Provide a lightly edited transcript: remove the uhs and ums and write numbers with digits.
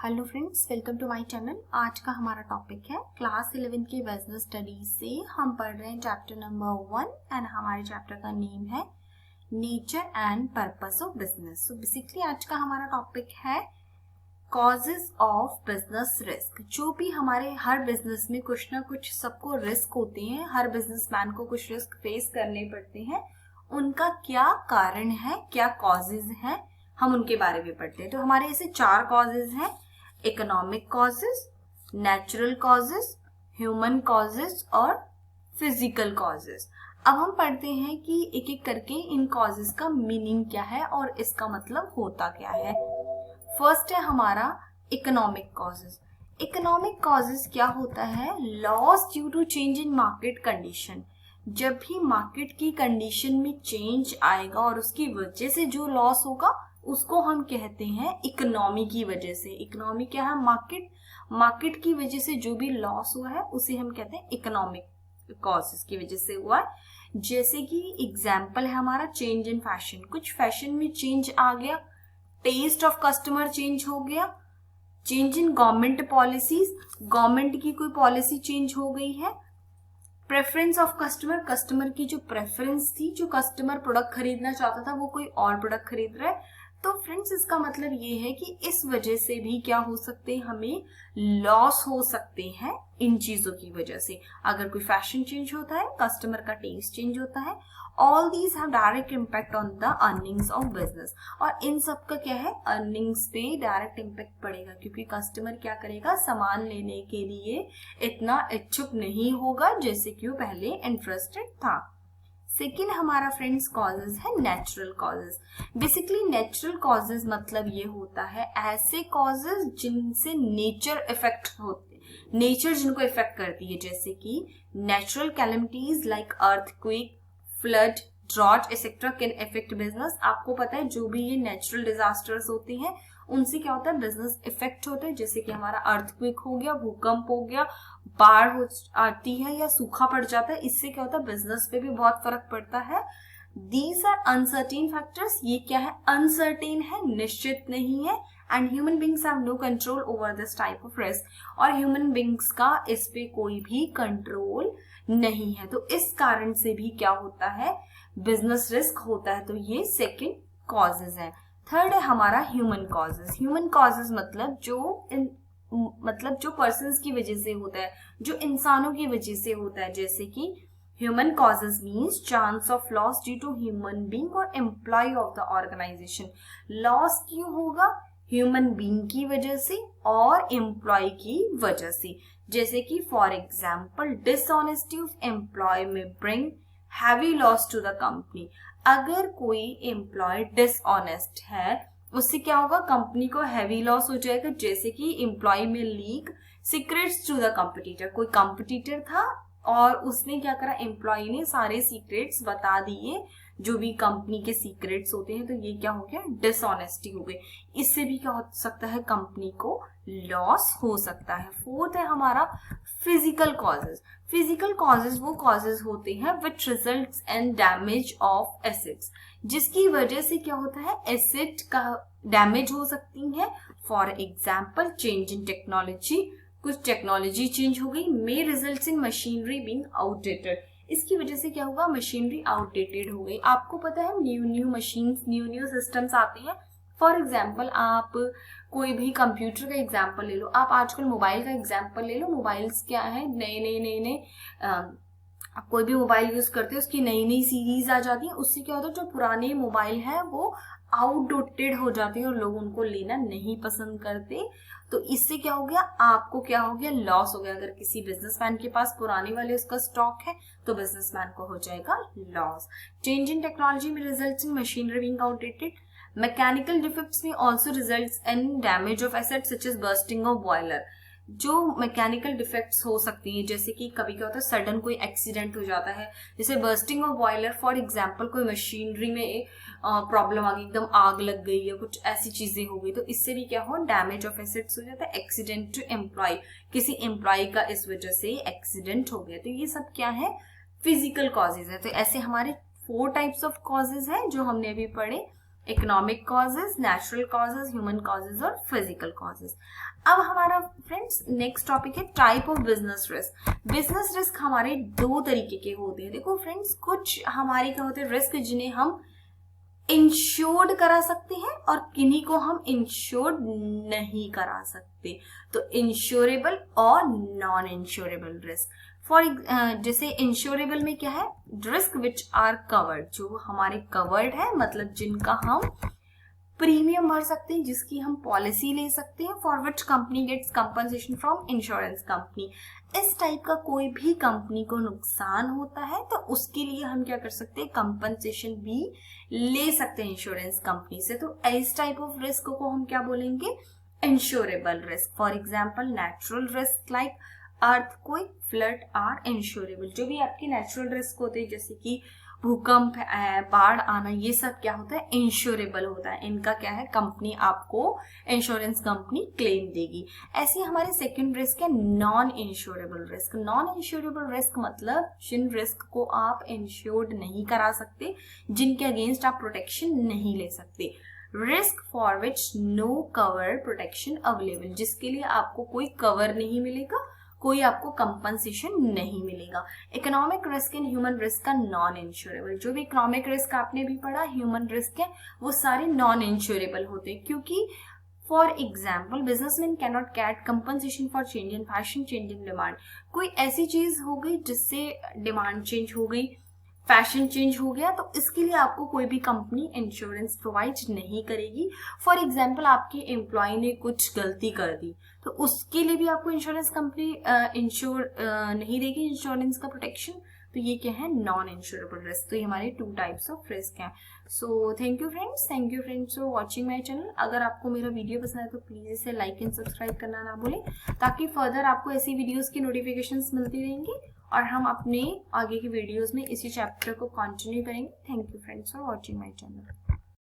Hello friends, welcome to my channel. आज का हमारा टॉपिक है क्लास 11 के बिजनेस स्टडीज से हम पढ़ रहे हैं चैप्टर नंबर 1 एंड हमारे चैप्टर का नेम है nature and purpose of business. So basically आज का हमारा टॉपिक है कॉजेज ऑफ बिजनेस रिस्क। जो भी हमारे हर बिजनेस में कुछ ना कुछ सबको रिस्क होते हैं, हर बिजनेसमैन को कुछ रिस्क फेस करने पड़ते हैं, उनका क्या कारण है, क्या कॉजेज हैं, हम उनके बारे में पढ़ते हैं। तो हमारे ऐसे 4 कॉजेज हैं: economic causes, natural causes, human causes और फिजिकल कॉजेज। अब हम पढ़ते हैं कि एक एक करके इन कॉजेज का मीनिंग क्या है और इसका मतलब होता क्या है। फर्स्ट है हमारा इकोनॉमिक कॉजेज। इकोनॉमिक कॉजेज क्या होता है? Loss due to change in market condition. जब भी मार्केट की कंडीशन में चेंज आएगा और उसकी वजह से जो लॉस होगा उसको हम कहते हैं इकोनॉमी की वजह से। इकोनॉमी क्या है? मार्केट की वजह से जो भी लॉस हुआ है उसे हम कहते हैं इकोनॉमिक कॉजेस की वजह से हुआ है। जैसे कि एग्जाम्पल है हमारा चेंज इन फैशन। कुछ फैशन में चेंज आ गया, टेस्ट ऑफ कस्टमर चेंज हो गया। Change in government policies, government की कोई पॉलिसी चेंज हो गई है। प्रेफरेंस ऑफ कस्टमर, कस्टमर की जो प्रेफरेंस थी, जो कस्टमर प्रोडक्ट खरीदना चाहता था वो कोई और प्रोडक्ट खरीद रहा है। तो फ्रेंड्स इसका मतलब ये है कि इस वजह से भी क्या हो सकते हैं, हमें लॉस हो सकते हैं इन चीजों की वजह से। अगर कोई फैशन चेंज होता है, कस्टमर का टेस्ट चेंज होता है, all these have direct impact on the earnings of business. और इन सब का क्या है, अर्निंग्स पे डायरेक्ट इम्पैक्ट पड़ेगा, क्योंकि कस्टमर क्या करेगा, सामान लेने के लिए इतना इच्छुक नहीं होगा जैसे कि वो पहले इंटरेस्टेड था। सेकेंड हमारा फ्रेंड्स कॉजेज है natural causes. Basically natural causes मतलब ये होता है ऐसे कॉजेज जिनसे नेचर इफेक्ट होते, नेचर जिनको इफेक्ट करती है, जैसे कि natural calamities like earthquake, flood, drought etcetera can affect business. आपको पता है जो भी ये नेचुरल डिजास्टर्स होते हैं उनसे क्या होता है, बिजनेस इफेक्ट होता है। जैसे कि हमारा अर्थक्वेक हो गया, भूकंप हो गया, बाढ़ हो आती है या सूखा पड़ जाता है, इससे क्या होता है, बिजनेस पे भी बहुत फर्क पड़ता है। These are uncertain factors. ये क्या है, अनसर्टेन है, निश्चित नहीं है। And human beings have no control over this type of risk. और ह्यूमन बींग्स का इस पे कोई भी कंट्रोल नहीं है। तो इस कारण से भी क्या होता है, बिजनेस रिस्क होता है। तो ये सेकेंड कॉजेज है। थर्ड है हमारा ह्यूमन कॉजेज। ह्यूमन कॉजेज मतलब जो पर्सन्स की वजह से होता है, जो इंसानों की वजह से होता है। जैसे कि human causes means chance of loss due to human being और employ of the organisation. Loss क्यों होगा? ह्यूमन बींग की वजह से और एम्प्लॉय की वजह से। जैसे कि for example dishonesty of employ may bring heavy loss to the company. अगर कोई एम्प्लॉय डिसऑनेस्ट है उससे क्या होगा, कंपनी को हैवी लॉस हो जाएगा। जैसे कि एम्प्लॉय में leak secrets to the competitor. कोई कंपटीटर था और उसने क्या करा, एम्प्लॉय ने सारे सीक्रेट्स बता दिए, जो भी कंपनी के सीक्रेट्स होते हैं। तो ये क्या हो गया, डिसऑनेस्टी हो गई। इससे भी क्या हो सकता है, कंपनी को लॉस हो सकता है। फोर्थ है हमारा फिजिकल कॉजेज। फिजिकल कॉजेज वो कॉजेज होते हैं which results in damage of assets, जिसकी वजह से क्या होता है, एसेट का डैमेज हो सकती है। For example change in technology, कुछ टेक्नोलॉजी चेंज हो गई, may result in machinery being outdated. इसकी वजह से क्या होगा, मशीनरी आउटडेटेड हो गई। आपको पता है न्यू मशीन्स, न्यू सिस्टम्स आते हैं। फॉर एग्जाम्पल आप कोई भी कंप्यूटर का एग्जाम्पल ले लो, आप आजकल मोबाइल का एग्जाम्पल ले लो। मोबाइल्स क्या है, नए आप कोई भी मोबाइल यूज करते हैं उसकी नई नई सीरीज आ जाती है। उससे क्या होता है, जो पुराने मोबाइल है वो आउटडेटेड हो जाते हैं और लोग उनको लेना नहीं पसंद करते। तो इससे क्या हो गया, आपको क्या हो गया, लॉस हो गया। अगर किसी बिजनेसमैन के पास पुराने वाले उसका स्टॉक है तो बिजनेसमैन को हो जाएगा loss. Change in technology may results in machinery being outdated. Mechanical defects may also results in damage of assets such as bursting of boiler. जो मैकेनिकल डिफेक्ट्स हो सकती हैं, जैसे कि कभी क्या होता है, सडन कोई एक्सीडेंट हो जाता है, जैसे bursting of boiler. For example कोई मशीनरी में प्रॉब्लम आ गई, एकदम आग लग गई या कुछ ऐसी चीजें हो गई, तो इससे भी क्या हो, डैमेज ऑफ एसेट्स हो जाता है। एक्सीडेंट टू एम्प्लॉय, किसी एम्प्लॉय का इस वजह से एक्सीडेंट हो गया। तो ये सब क्या है, फिजिकल कॉजेज है। तो ऐसे हमारे 4 टाइप्स ऑफ कॉजेज हैं जो हमने अभी पढ़े। Economic causes, natural causes, human causes और फिजिकल कॉजेज। अब हमारा फ्रेंड्स नेक्स्ट टॉपिक है type of business risk. Business risk हमारे दो तरीके के होते हैं। देखो फ्रेंड्स, कुछ हमारे क्या होते हैं रिस्क जिन्हें हम इंश्योर्ड करा सकते हैं और किन्हीं को हम इंश्योर्ड नहीं करा सकते। तो इंश्योरेबल और नॉन इंश्योरेबल रिस्क। जैसे इंश्योरेबल में क्या है, रिस्क विच आर कवर्ड, जो हमारे कवर्ड है, मतलब जिनका हम प्रीमियम भर सकते हैं, जिसकी हम पॉलिसी ले सकते हैं, for which company gets compensation from insurance company. इस टाइप का कोई भी कंपनी को नुकसान होता है तो उसके लिए हम क्या कर सकते हैं, कंपनसेशन भी ले सकते हैं इंश्योरेंस कंपनी से। तो इस टाइप ऑफ रिस्क को हम क्या बोलेंगे, insurable risk. For example natural risk like earthquake, flood are insurable. जो भी आपके नेचुरल रिस्क होते हैं जैसे कि भूकंप, बाढ़ आना, ये सब क्या होता है, इंश्योरेबल होता है। इनका क्या है, कंपनी आपको, इंश्योरेंस कंपनी क्लेम देगी। ऐसे हमारे सेकंड रिस्क है non insurable risk. Non insurable risk मतलब जिन रिस्क को आप इंश्योर्ड नहीं करा सकते, जिनके अगेंस्ट आप प्रोटेक्शन नहीं ले सकते। Risk for which no cover protection available, जिसके लिए आपको कोई कवर नहीं मिलेगा, कोई आपको कंपनसेशन नहीं मिलेगा। Economic risk and human risk का नॉन इंश्योरेबल। जो भी इकोनॉमिक रिस्क आपने भी पढ़ा, ह्यूमन रिस्क है, वो सारे नॉन इंश्योरेबल होते हैं। क्योंकि for example businessman cannot get compensation for change in fashion, change in demand. कोई ऐसी चीज हो गई जिससे डिमांड चेंज हो गई, फैशन चेंज हो गया, तो इसके लिए आपको कोई भी कंपनी इंश्योरेंस प्रोवाइड नहीं करेगी। फॉर एग्जाम्पल आपके एम्प्लॉय ने कुछ गलती कर दी तो उसके लिए भी आपको इंश्योरेंस कंपनी इंश्योर नहीं देगी इंश्योरेंस का प्रोटेक्शन। तो ये क्या है, नॉन इंश्योरेबल रिस्क। तो ये हमारे टू टाइप्स ऑफ रिस्क हैं। So thank you friends for watching my channel. अगर आपको मेरा वीडियो पसंद है तो प्लीज इसे लाइक एंड सब्सक्राइब करना ना भूलें, ताकि फर्दर आपको ऐसी वीडियोस की नोटिफिकेशंस मिलती रहेंगी और हम अपने आगे की वीडियोस में इसी चैप्टर को कंटिन्यू करेंगे। Thank you friends for watching my channel.